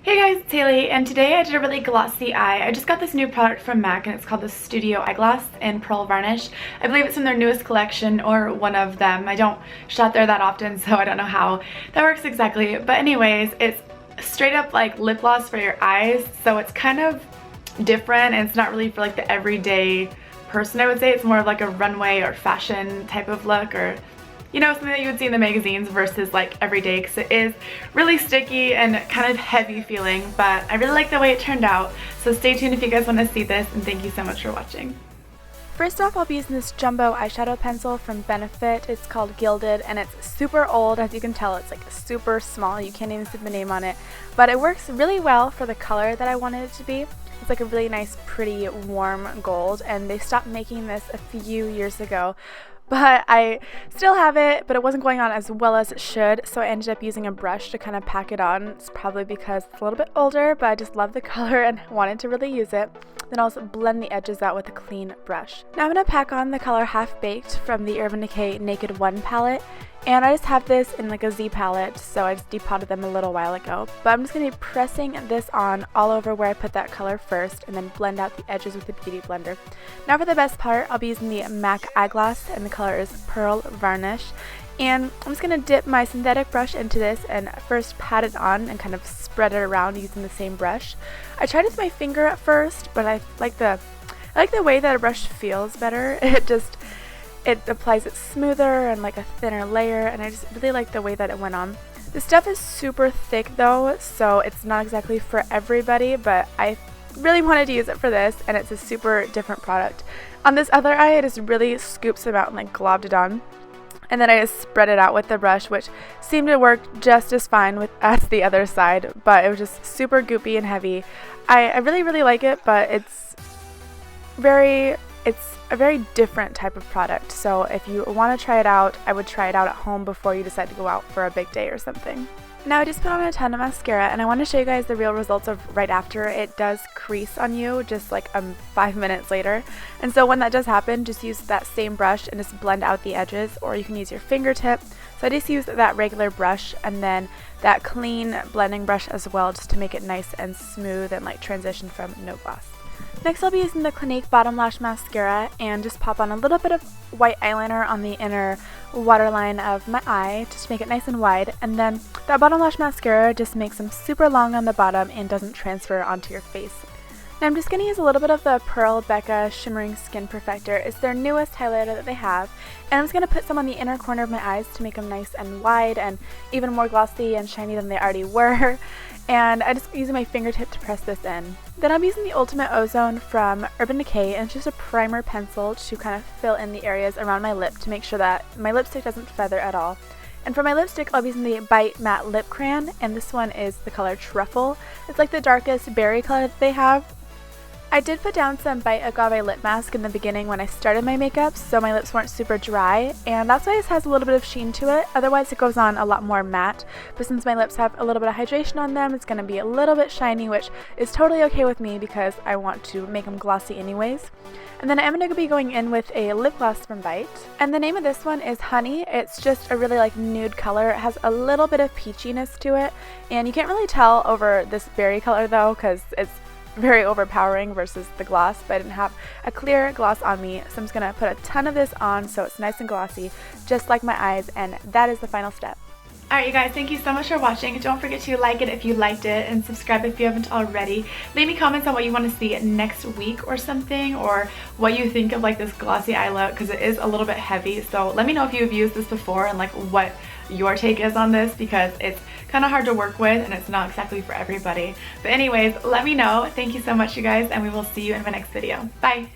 Hey guys, it's Haley, and today I did a really glossy eye. I just got this new product from MAC and it's called the Studio Eyeglass in Pearl Varnish. I believe it's in their newest collection or one of them. I don't shop there that often, so I don't know how that works exactly. But anyways, it's straight up like lip gloss for your eyes, so it's kind of different and it's not really for like the everyday person, I would say. It's more of like a runway or fashion type of look, or you know, something that you would see in the magazines versus like everyday, because it is really sticky and kind of heavy feeling, but I really like the way it turned out. So stay tuned if you guys want to see this, and thank you so much for watching. First off, I'll be using this jumbo eyeshadow pencil from Benefit. It's called Gilded and it's super old. As you can tell, it's like super small. You can't even see the name on it, but it works really well for the color that I wanted it to be. It's like a really nice, pretty, warm gold, and they stopped making this a few years ago. But I still have it, but it wasn't going on as well as it should, so I ended up using a brush to kind of pack it on. It's probably because it's a little bit older, but I just love the color and wanted to really use it. Then I'll also blend the edges out with a clean brush. Now I'm going to pack on the color Half Baked from the Urban Decay Naked One palette. And I just have this in like a Z palette, so I just depotted them a little while ago. But I'm just going to be pressing this on all over where I put that color first, and then blend out the edges with the Beauty Blender. Now for the best part, I'll be using the MAC eyeglass, and the color is Pearl Varnish. And I'm just going to dip my synthetic brush into this and first pat it on and kind of spread it around using the same brush. I tried it with my finger at first, but I like the way that a brush feels better. It applies it smoother and like a thinner layer, and I just really like the way that it went on. The stuff is super thick though, so it's not exactly for everybody, but I really wanted to use it for this, and it's a super different product. On this other eye, I just really scooped some out and like globbed it on. And then I just spread it out with the brush, which seemed to work just as fine as the other side, but it was just super goopy and heavy. I really like it, but it's a very different type of product. So if you want to try it out, I would try it out at home before you decide to go out for a big day or something. Now I just put on a ton of mascara, and I want to show you guys the real results of right after. It does crease on you just like 5 minutes later, and so when that does happen, just use that same brush and just blend out the edges, or you can use your fingertip. So I just used that regular brush and then that clean blending brush as well, just to make it nice and smooth and like transition from no gloss. Next I'll be using the Clinique Bottom Lash Mascara and just pop on a little bit of white eyeliner on the inner waterline of my eye just to make it nice and wide, and then that Bottom Lash Mascara just makes them super long on the bottom and doesn't transfer onto your face. Now I'm just going to use a little bit of the Pearl Becca Shimmering Skin Perfector. It's their newest highlighter that they have, and I'm just going to put some on the inner corner of my eyes to make them nice and wide and even more glossy and shiny than they already were. And I just using my fingertip to press this in. Then I'm using the Ultimate Ozone from Urban Decay, and it's just a primer pencil to kind of fill in the areas around my lip to make sure that my lipstick doesn't feather at all. And for my lipstick, I'll be using the Bite Matte Lip Crayon, and this one is the color Truffle. It's like the darkest berry color that they have. I did put down some Bite Agave lip mask in the beginning when I started my makeup, so my lips weren't super dry, and that's why this has a little bit of sheen to it. Otherwise it goes on a lot more matte, but since my lips have a little bit of hydration on them, it's going to be a little bit shiny, which is totally okay with me because I want to make them glossy anyways. And then I'm going to be going in with a lip gloss from Bite, and the name of this one is Honey. It's just a really like nude color. It has a little bit of peachiness to it, and you can't really tell over this berry color though because it's very overpowering versus the gloss, but I didn't have a clear gloss on me, so I'm just going to put a ton of this on so it's nice and glossy, just like my eyes, and that is the final step. Alright you guys, thank you so much for watching. Don't forget to like it if you liked it, and subscribe if you haven't already. Leave me comments on what you want to see next week or something, or what you think of like this glossy eye look, because it is a little bit heavy. So let me know if you've used this before and like what your take is on this, because it's kind of hard to work with and it's not exactly for everybody. But anyways, let me know. Thank you so much you guys, and we will see you in my next video. Bye!